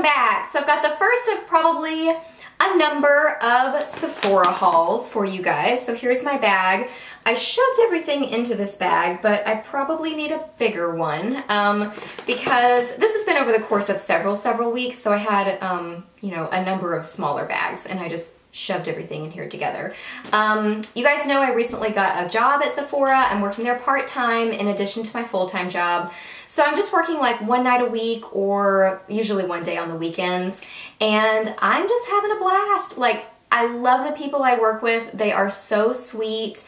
I'm back. So I've got the first of probably a number of Sephora hauls for you guys. So here's my bag. I shoved everything into this bag, but I probably need a bigger one because this has been over the course of several weeks. So I had, you know, a number of smaller bags and I just shoved everything in here together. You guys know I recently got a job at Sephora. I'm working there part-time in addition to my full-time job. So I'm just working like one night a week or usually one day on the weekends. And I'm just having a blast. Like, I love the people I work with. They are so sweet.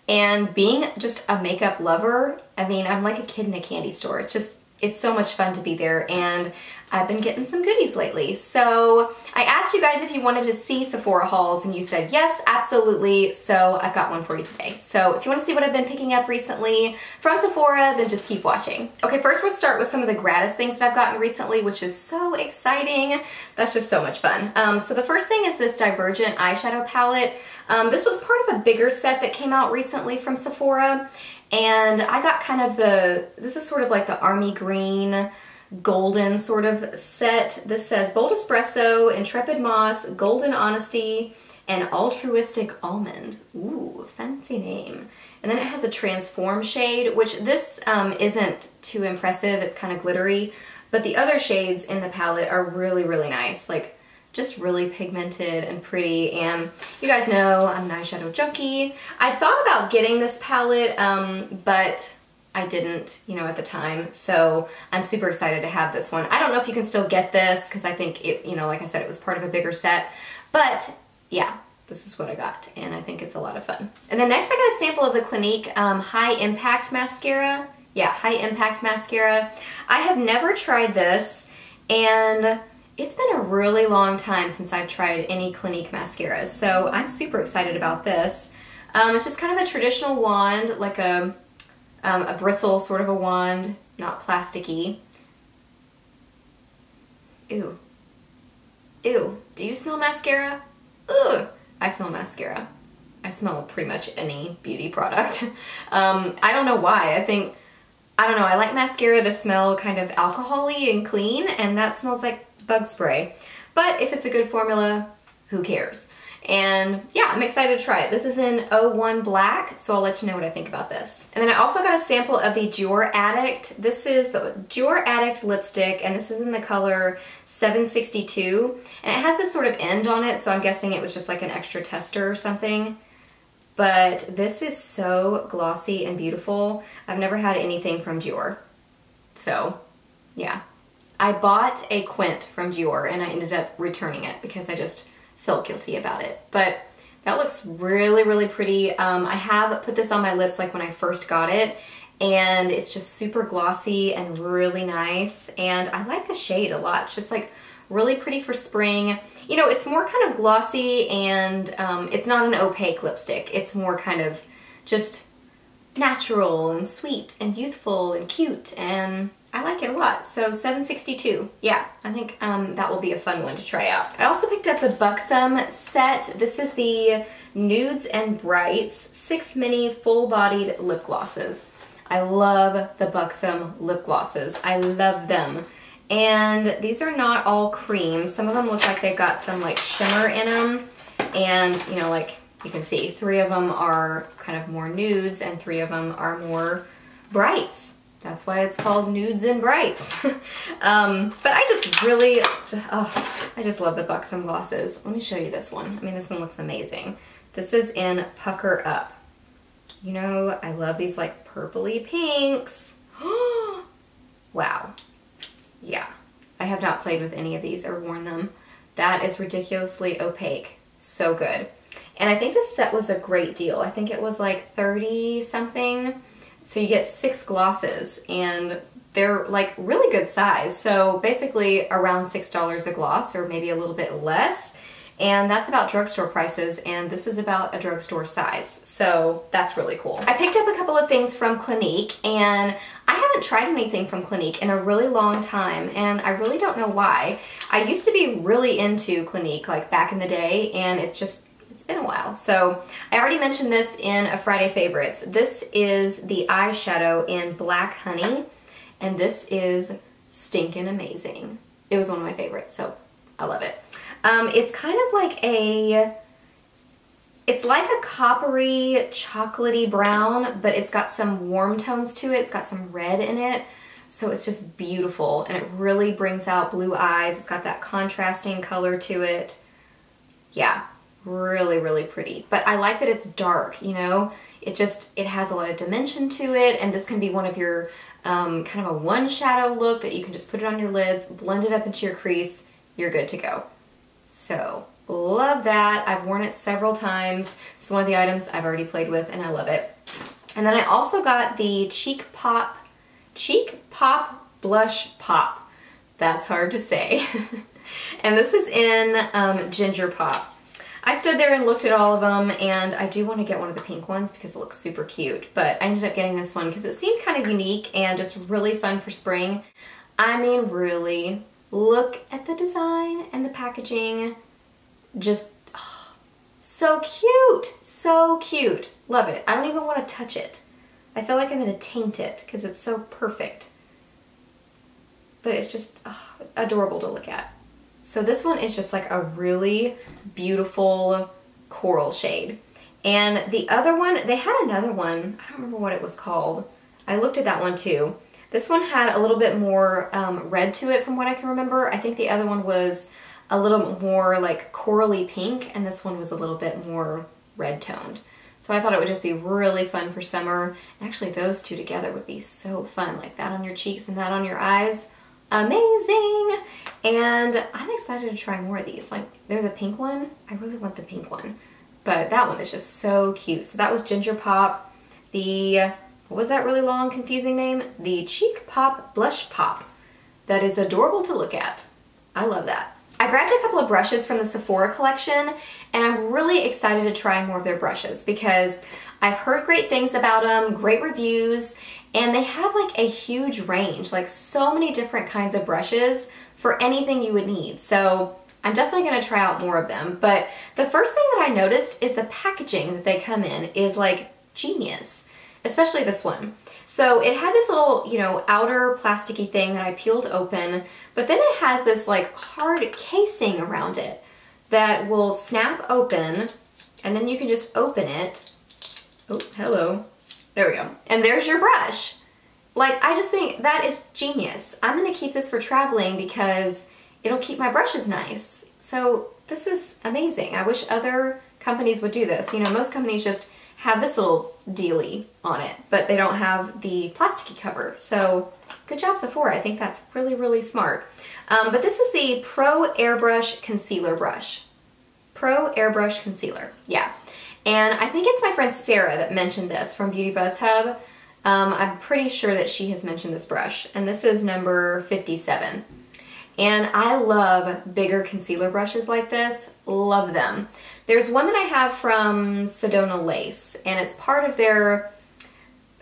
And being just a makeup lover, I mean, I'm like a kid in a candy store. It's so much fun to be there, and I've been getting some goodies lately. So I asked you guys if you wanted to see Sephora hauls, and you said yes, absolutely. So I've got one for you today. So if you want to see what I've been picking up recently from Sephora, then just keep watching. Okay, first we'll start with some of the gratis things that I've gotten recently, which is so exciting. That's just so much fun. So the first thing is this Divergent eyeshadow palette. This was part of a bigger set that came out recently from Sephora. And I got kind of this is sort of like the army green, golden sort of set. This says Bold Espresso, Intrepid Moss, Golden Honesty, and Altruistic Almond. Ooh, fancy name. And then it has a Transform shade, which this isn't too impressive. It's kind of glittery. But the other shades in the palette are really, really nice. Like, just really pigmented and pretty, and you guys know I'm an eyeshadow junkie. I thought about getting this palette, but I didn't, you know, at the time, so I'm super excited to have this one. I don't know if you can still get this, because I think it, you know, like I said, it was part of a bigger set, but yeah, this is what I got, and I think it's a lot of fun. And then next I got a sample of the Clinique High Impact Mascara. Yeah, High Impact Mascara. I have never tried this, and it's been a really long time since I've tried any Clinique mascaras, so I'm super excited about this. It's just kind of a traditional wand, like a bristle sort of a wand, not plasticky. Ew. Ew. Do you smell mascara? Ugh. I smell mascara. I smell pretty much any beauty product. I don't know why. I don't know, I like mascara to smell kind of alcohol-y and clean, and that smells like bug spray. But if it's a good formula, who cares? And yeah, I'm excited to try it. This is in 01 Black, so I'll let you know what I think about this. And then I also got a sample of the Dior Addict. This is the Dior Addict lipstick, and this is in the color 762. And it has this sort of end on it, so I'm guessing it was just like an extra tester or something. But this is so glossy and beautiful. I've never had anything from Dior. So, yeah. I bought a Quint from Dior and I ended up returning it because I just felt guilty about it. But that looks really, really pretty. I have put this on my lips like when I first got it, and it's just super glossy and really nice. And I like the shade a lot. It's just like really pretty for spring. You know, it's more kind of glossy, and it's not an opaque lipstick. It's more kind of just natural and sweet and youthful and cute, and I like it a lot. So 762, yeah, I think that will be a fun one to try out. I also picked up the Buxom set. This is the Nudes and Brights 6 mini full-bodied lip glosses. I love the Buxom lip glosses. I love them. And these are not all creams. Some of them look like they've got some like shimmer in them. And you know, like you can see, 3 of them are kind of more nudes and 3 of them are more brights. That's why it's called Nudes and Brights. But I just really, I just love the Buxom glosses. Let me show you this one. I mean, this one looks amazing. This is in Pucker Up. You know, I love these like purpley pinks. Wow. Yeah, I have not played with any of these or worn them. That is ridiculously opaque. So good. And I think this set was a great deal. I think it was like 30 something. So you get 6 glosses, and they're like really good size. So basically around $6 a gloss, or maybe a little bit less. And that's about drugstore prices, and this is about a drugstore size. So that's really cool. I picked up a couple of things from Clinique, and I haven't tried anything from Clinique in a really long time, and I really don't know why. I used to be really into Clinique like back in the day, and it's been a while. So I already mentioned this in a Friday Favorites. This is the eyeshadow in Black Honey, and this is stinking amazing. It was one of my favorites, so I love it. It's kind of like a, it's like a coppery, chocolatey brown, but it's got some warm tones to it. It's got some red in it. So it's just beautiful, and it really brings out blue eyes. It's got that contrasting color to it. Yeah, really, really pretty. But I like that it's dark, you know? It has a lot of dimension to it, and this can be one of your kind of a one shadow look that you can just put it on your lids, blend it up into your crease, you're good to go. So, love that. I've worn it several times. It's one of the items I've already played with, and I love it. And then I also got the Cheek Pop Blush Pop. That's hard to say. And this is in Ginger Pop. I stood there and looked at all of them, and I do want to get one of the pink ones because it looks super cute, but I ended up getting this one because it seemed kind of unique and just really fun for spring. I mean, really, look at the design and the packaging. Just, oh, so cute, so cute. Love it. I don't even want to touch it. I feel like I'm going to taint it because it's so perfect. But it's just adorable to look at. So this one is just like a really beautiful coral shade. And the other one, they had another one. I don't remember what it was called. I looked at that one too. This one had a little bit more red to it from what I can remember. I think the other one was a little more like corally pink, and this one was a little bit more red toned. So I thought it would just be really fun for summer. Actually, those two together would be so fun, like that on your cheeks and that on your eyes. Amazing! And I'm excited to try more of these. Like, there's a pink one. I really want the pink one. But that one is just so cute. So that was Ginger Pop. The, what was that really long, confusing name? The Cheek Pop Blush Pop. That is adorable to look at. I love that. I grabbed a couple of brushes from the Sephora collection, and I'm really excited to try more of their brushes because I've heard great things about them, great reviews, and they have like a huge range, like so many different kinds of brushes for anything you would need. So I'm definitely gonna try out more of them. But the first thing that I noticed is the packaging that they come in is like genius, especially this one. So it had this little, you know, outer plasticky thing that I peeled open, but then it has this like hard casing around it that will snap open, and then you can just open it. Oh, hello. There we go. And there's your brush. Like, I just think that is genius. I'm gonna keep this for traveling because it'll keep my brushes nice. So this is amazing. I wish other companies would do this. You know, most companies just have this little dealie on it, but they don't have the plasticky cover. So good job, Sephora. I think that's really, really smart. But this is the Pro Airbrush Concealer Brush. Pro Airbrush Concealer, yeah. And I think it's my friend Sarah that mentioned this from Beauty Buzz Hub. I'm pretty sure that she has mentioned this brush, and this is number 57. And I love bigger concealer brushes like this, love them. There's one that I have from Sedona Lace, and it's part of their,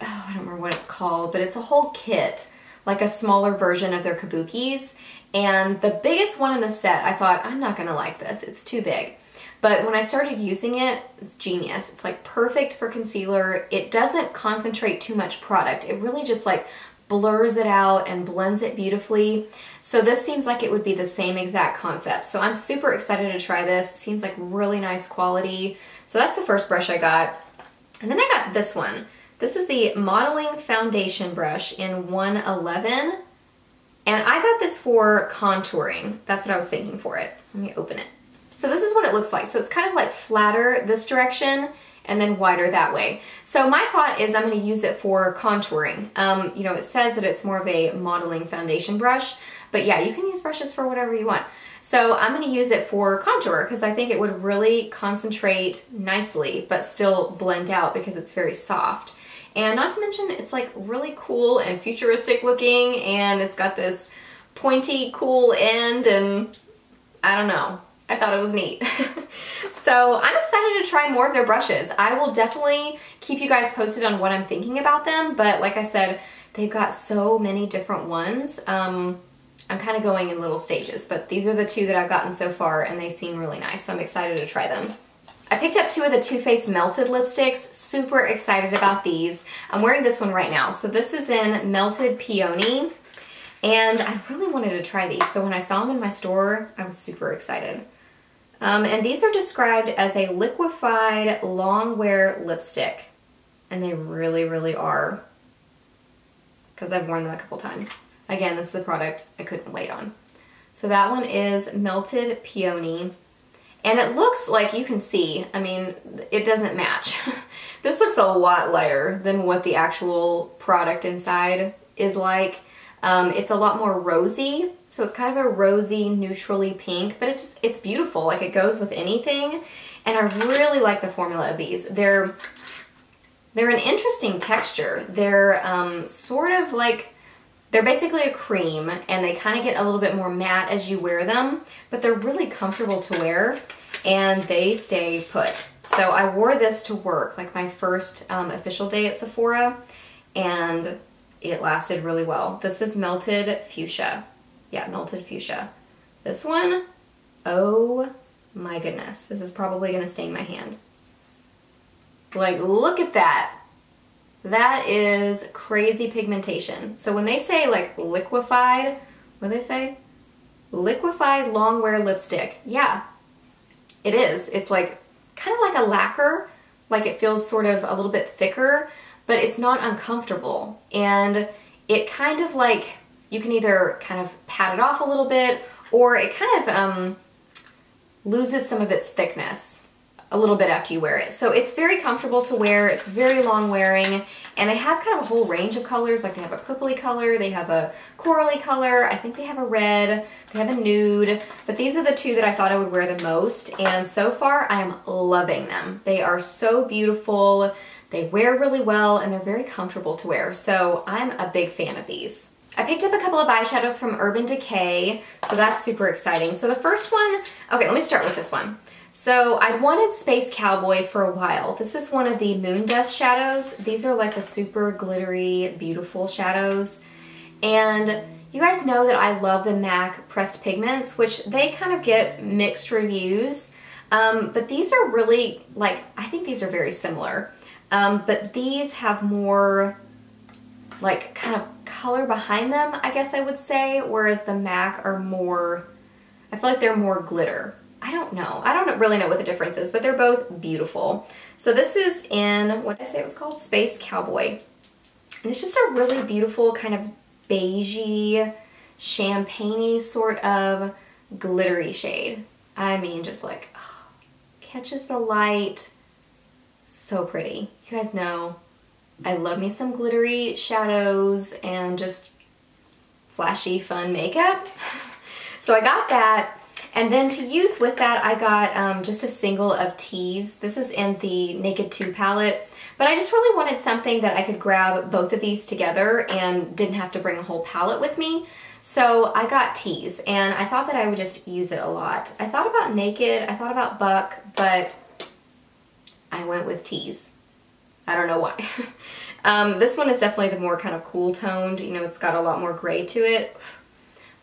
oh, I don't remember what it's called, but it's a whole kit, like a smaller version of their kabukis. And the biggest one in the set, I thought, I'm not gonna like this, it's too big. But when I started using it, it's genius. It's like perfect for concealer. It doesn't concentrate too much product. It really just like blurs it out and blends it beautifully. So this seems like it would be the same exact concept. So I'm super excited to try this. It seems like really nice quality. So that's the first brush I got. And then I got this one. This is the Modeling Foundation Brush in 111. And I got this for contouring. That's what I was thinking for it. Let me open it. So this is what it looks like. So it's kind of like flatter this direction and then wider that way. So my thought is I'm going to use it for contouring. You know, it says that it's more of a modeling foundation brush, but yeah, you can use brushes for whatever you want. So I'm going to use it for contour because I think it would really concentrate nicely, but still blend out because it's very soft. And not to mention, it's like really cool and futuristic looking, and it's got this pointy, cool end, and I don't know. I thought it was neat. So I'm excited to try more of their brushes. I will definitely keep you guys posted on what I'm thinking about them, but like I said, they've got so many different ones. I'm kind of going in little stages, but these are the two that I've gotten so far, and they seem really nice, so I'm excited to try them. I picked up two of the Too Faced Melted lipsticks. Super excited about these. I'm wearing this one right now. So this is in Melted Peony. And I really wanted to try these. So when I saw them in my store, I was super excited. And these are described as a liquefied long wear lipstick. And they really, really are. Because I've worn them a couple times. Again, this is the product I couldn't wait on. So that one is Melted Peony. And it looks like, you can see, I mean, it doesn't match. This looks a lot lighter than what the actual product inside is like. It's a lot more rosy. So it's kind of a rosy, neutrally pink, but it's beautiful. Like, it goes with anything. And I really like the formula of these. They're an interesting texture. They're sort of like, they're basically a cream, and they kind of get a little bit more matte as you wear them, but they're really comfortable to wear, and they stay put. So I wore this to work, like my first official day at Sephora, and it lasted really well. This is Melted Fuchsia. Yeah, Melted Fuchsia. This one, oh my goodness. This is probably gonna stain my hand. Like, look at that. That is crazy pigmentation. So when they say like liquefied, what do they say? Liquefied long wear lipstick. Yeah, it is. It's like kind of like a lacquer. Like, it feels sort of a little bit thicker, but it's not uncomfortable. And it kind of like, you can either kind of pat it off a little bit, or it kind of loses some of its thickness a little bit after you wear it. So it's very comfortable to wear, it's very long wearing, and they have kind of a whole range of colors. Like, they have a purpley color, they have a corally color, I think they have a red, they have a nude, but these are the two that I thought I would wear the most, and so far I'm loving them. They are so beautiful, they wear really well, and they're very comfortable to wear, so I'm a big fan of these. I picked up a couple of eyeshadows from Urban Decay, so that's super exciting. So the first one, okay, let me start with this one. So I'd wanted Space Cowboy for a while. This is one of the Moondust shadows. These are like the super glittery, beautiful shadows. And you guys know that I love the MAC pressed pigments, which they kind of get mixed reviews. But these are really, like, I think these are very similar. But these have more, like, kind of color behind them, I guess I would say, whereas the MAC are more, I feel like they're more glitter. I don't know. I don't really know what the difference is, but they're both beautiful. So this is in, what did I say it was called? Space Cowboy. And it's just a really beautiful kind of beigey, champagne-y sort of glittery shade. I mean, just like, oh, catches the light. So pretty. You guys know I love me some glittery shadows and just flashy, fun makeup. So I got that. And then to use with that, I got just a single of Tease. This is in the Naked 2 palette. But I just really wanted something that I could grab both of these together and didn't have to bring a whole palette with me. So I got Tease, and I thought that I would just use it a lot. I thought about Naked, I thought about Buck, but I went with Tease. I don't know why. This one is definitely the more kind of cool toned, you know, it's got a lot more gray to it.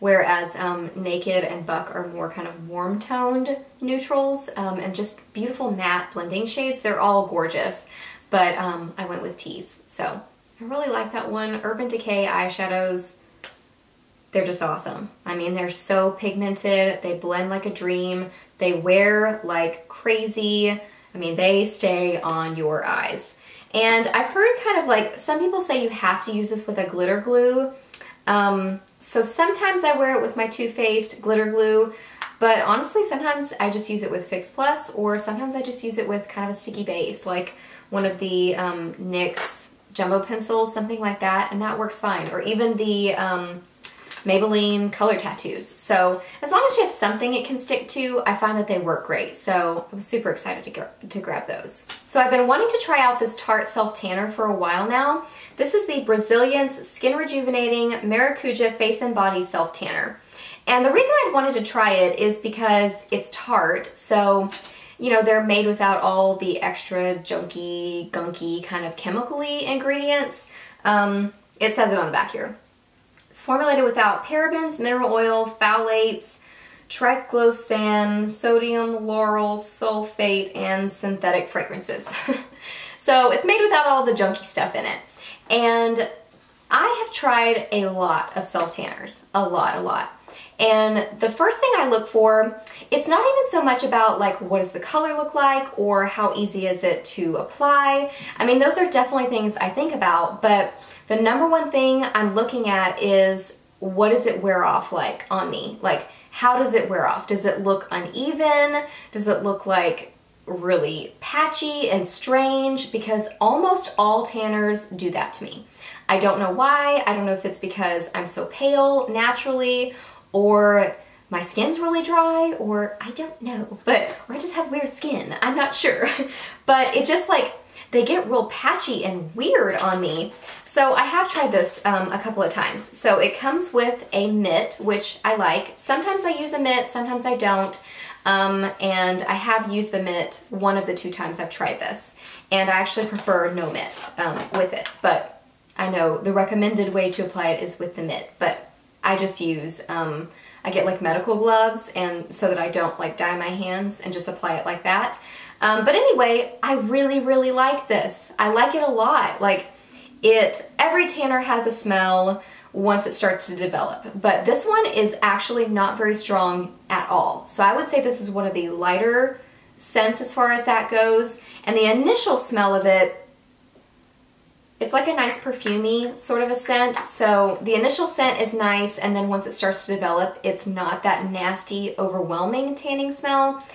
Whereas Naked and Buck are more kind of warm toned neutrals and just beautiful matte blending shades. They're all gorgeous, but I went with Tease. So I really like that one. Urban Decay eyeshadows, they're just awesome. I mean, they're so pigmented, they blend like a dream, they wear like crazy. I mean, they stay on your eyes. And I've heard kind of like, some people say you have to use this with a glitter glue. So sometimes I wear it with my Too Faced glitter glue, but honestly sometimes I just use it with Fix Plus, or sometimes I just use it with kind of a sticky base, like one of the NYX jumbo pencils, something like that, and that works fine. Or even the Maybelline color tattoos. So as long as you have something it can stick to, I find that they work great. So I was super excited to grab those. So I've been wanting to try out this Tarte Self Tanner for a while now. This is the Braziliance Skin Rejuvenating Maracuja Face and Body Self Tanner. And the reason I wanted to try it is because it's Tarte, so you know, they're made without all the extra junky, gunky kind of chemical-y ingredients. It says it on the back here. It's formulated without parabens, mineral oil, phthalates, triclosan, sodium lauryl sulfate, and synthetic fragrances. So it's made without all the junky stuff in it. And I have tried a lot of self-tanners, a lot. And the first thing I look for, it's not even so much about like what does the color look like or how easy is it to apply. I mean, those are definitely things I think about, but the number one thing I'm looking at is what does it wear off like on me? Like, how does it wear off? Does it look uneven? Does it look like really patchy and strange? Because almost all tanners do that to me. I don't know why. I don't know if it's because I'm so pale naturally, or my skin's really dry, or I don't know, or I just have weird skin. I'm not sure. But it just like, they get real patchy and weird on me. So I have tried this a couple of times. So it comes with a mitt, which I like. Sometimes I use a mitt, sometimes I don't. And I have used the mitt one of the 2 times I've tried this. And I actually prefer no mitt with it. But I know the recommended way to apply it is with the mitt. But I just use, I get like medical gloves, and so that I don't like dye my hands, and just apply it like that. But anyway, I really like this. I like it a lot. Like every tanner has a smell once it starts to develop, but this one is actually not very strong at all. So I would say this is one of the lighter scents as far as that goes. And the initial smell of it, it's like a nice perfumey sort of a scent. So the initial scent is nice, and then once it starts to develop, it's not that nasty, overwhelming tanning smell.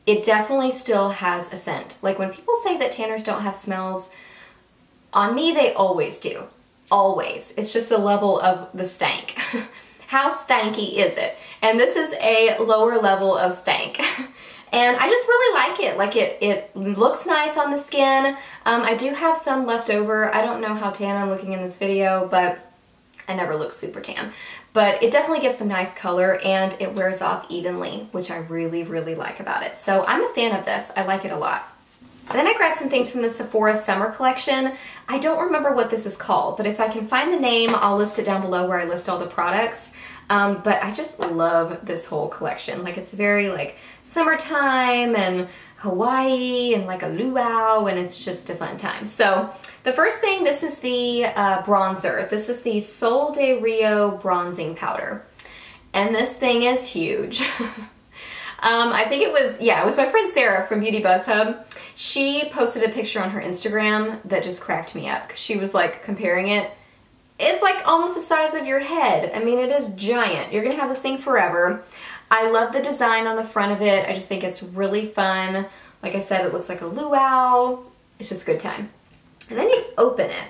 It definitely still has a scent. Like when people say that tanners don't have smells, on me they always do. Always. It's just the level of the stank. How stanky is it? And this is a lower level of stank. And I just really like it. Like it looks nice on the skin. I do have some left over. I don't know how tan I'm looking in this video, but I never look super tan. But it definitely gives some nice color, and it wears off evenly, which I really like about it. So I'm a fan of this. I like it a lot. And then I grabbed some things from the Sephora summer collection. I don't remember what this is called, but if I can find the name, I'll list it down below where I list all the products. But I just love this whole collection. Like it's very like summertime and Hawaii and like a luau, and it's just a fun time. So the first thing, this is the bronzer. This is the Sol de Rio bronzing powder. And this thing is huge. I think it was my friend Sarah from Beauty Buzz Hub. She posted a picture on her Instagram that just cracked me up, because she was like comparing it. It's like almost the size of your head. I mean, it is giant. You're gonna have this thing forever. I love the design on the front of it. I just think it's really fun. Like I said, it looks like a luau. It's just a good time. And then you open it,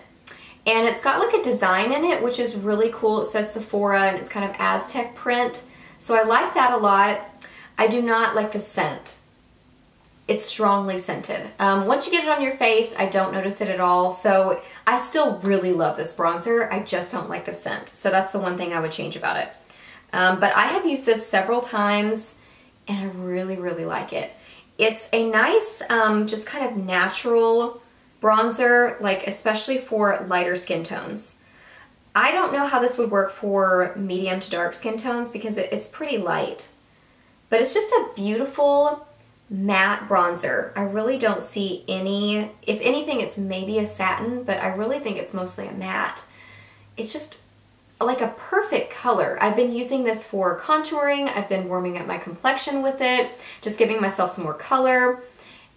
and it's got like a design in it, which is really cool. It says Sephora, and it's kind of Aztec print. So I like that a lot. I do not like the scent. It's strongly scented. Once you get it on your face, I don't notice it at all. So I still really love this bronzer. I just don't like the scent. So that's the one thing I would change about it. But I have used this several times, and I really like it. It's a nice, just kind of natural bronzer, like especially for lighter skin tones. I don't know how this would work for medium to dark skin tones, because it's pretty light. But it's just a beautiful matte bronzer. I really don't see any, if anything, it's maybe a satin, but I really think it's mostly a matte. It's just like a perfect color. I've been using this for contouring. I've been warming up my complexion with it, just giving myself some more color.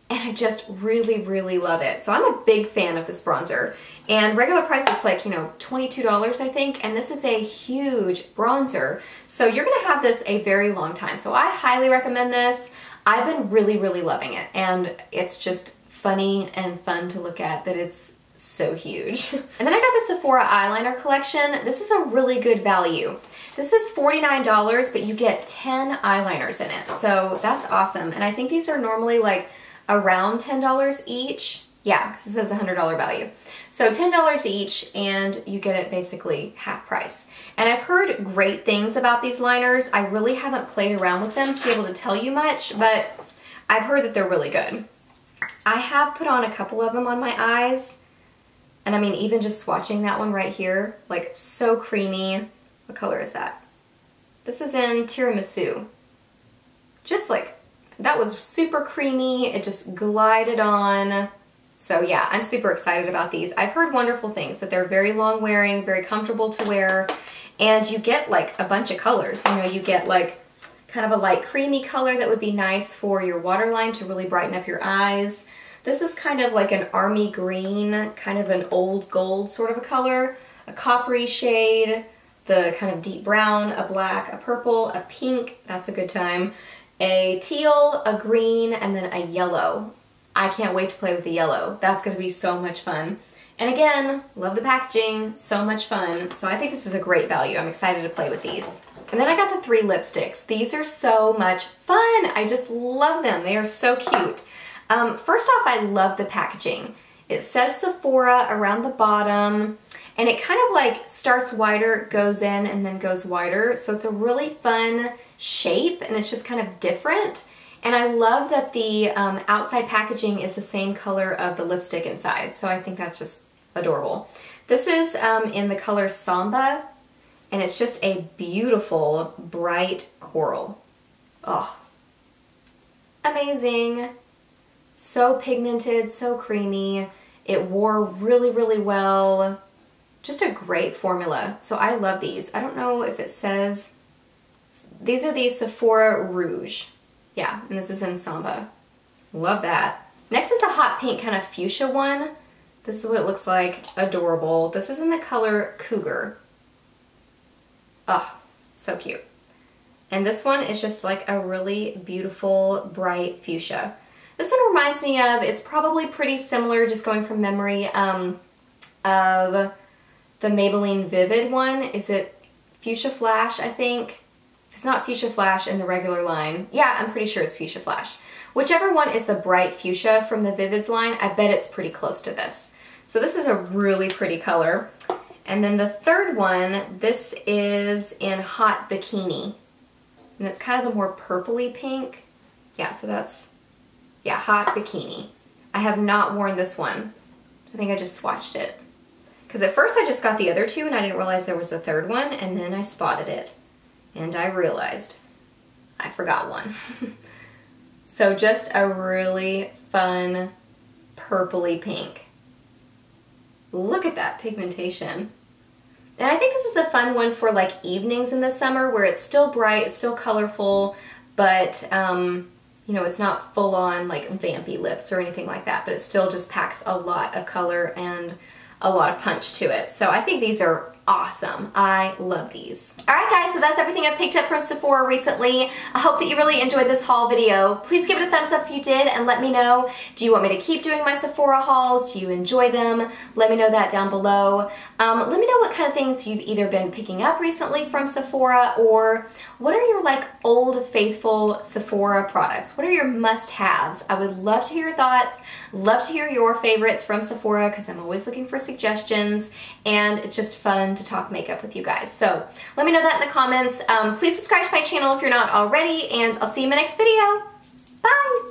And I just really love it. So I'm a big fan of this bronzer. And regular price, it's like, you know, $22, I think. And this is a huge bronzer. So you're gonna have this a very long time. So I highly recommend this. I've been really loving it. And it's just funny and fun to look at that it's so huge. And then I got the Sephora eyeliner collection. This is a really good value. This is $49, but you get 10 eyeliners in it. So that's awesome. And I think these are normally like around $10 each. Yeah, because it says $100 value. So $10 each, and you get it basically half price. And I've heard great things about these liners. I really haven't played around with them to be able to tell you much, but I've heard that they're really good. I have put on a couple of them on my eyes, and I mean, even just swatching that one right here, like so creamy. What color is that? This is in Tiramisu. Just like, that was super creamy. It just glided on. So yeah, I'm super excited about these. I've heard wonderful things, that they're very long wearing, very comfortable to wear, and you get like a bunch of colors. You know, you get like kind of a light creamy color that would be nice for your waterline to really brighten up your eyes. This is kind of like an army green, kind of an old gold sort of a color, a coppery shade, the kind of deep brown, a black, a purple, a pink, that's a good time, a teal, a green, and then a yellow. I can't wait to play with the yellow. That's gonna be so much fun. And again, love the packaging, so much fun. So I think this is a great value. I'm excited to play with these. And then I got the 3 lipsticks. These are so much fun. I just love them. They are so cute. First off, I love the packaging. It says Sephora around the bottom, and it kind of like starts wider, goes in, and then goes wider. So it's a really fun shape, and it's just kind of different. And I love that the outside packaging is the same color of the lipstick inside. So I think that's just adorable. This is in the color Samba, and it's just a beautiful bright coral. Oh, amazing. So pigmented, so creamy. It wore really, really well. Just a great formula. So I love these. I don't know if it says, these are the Sephora Rouge. Yeah, and this is in Samba. Love that. Next is the hot pink kind of fuchsia one. This is what it looks like. Adorable. This is in the color Cougar. Oh, so cute. And this one is just like a really beautiful, bright fuchsia. This one reminds me of, it's probably pretty similar, just going from memory, of the Maybelline Vivid one. Is it Fuchsia Flash, I think? If it's not Fuchsia Flash in the regular line, yeah, I'm pretty sure it's Fuchsia Flash. Whichever one is the bright fuchsia from the Vivids line, I bet it's pretty close to this. So this is a really pretty color. And then the third one, this is in Hot Bikini. And it's kind of the more purpley pink. Yeah, so that's, yeah, Hot Bikini. I have not worn this one. I think I just swatched it. Because at first I just got the other two and I didn't realize there was a third one, and then I spotted it. And I realized I forgot one. So just a really fun purpley pink. Look at that pigmentation. And I think this is a fun one for like evenings in the summer where it's still bright, it's still colorful, but you know, it's not full on like vampy lips or anything like that, but it still just packs a lot of color and a lot of punch to it. So I think these are awesome. I love these. Alright guys, so that's everything I've picked up from Sephora recently. I hope that you really enjoyed this haul video. Please give it a thumbs up if you did and let me know, do you want me to keep doing my Sephora hauls? Do you enjoy them? Let me know that down below. Let me know what kind of things you've either been picking up recently from Sephora, or what are your like old faithful Sephora products? What are your must-haves? I would love to hear your thoughts, love to hear your favorites from Sephora because I'm always looking for suggestions, and it's just fun to talk makeup with you guys. So let me know that in the comments. Please subscribe to my channel if you're not already, and I'll see you in my next video. Bye!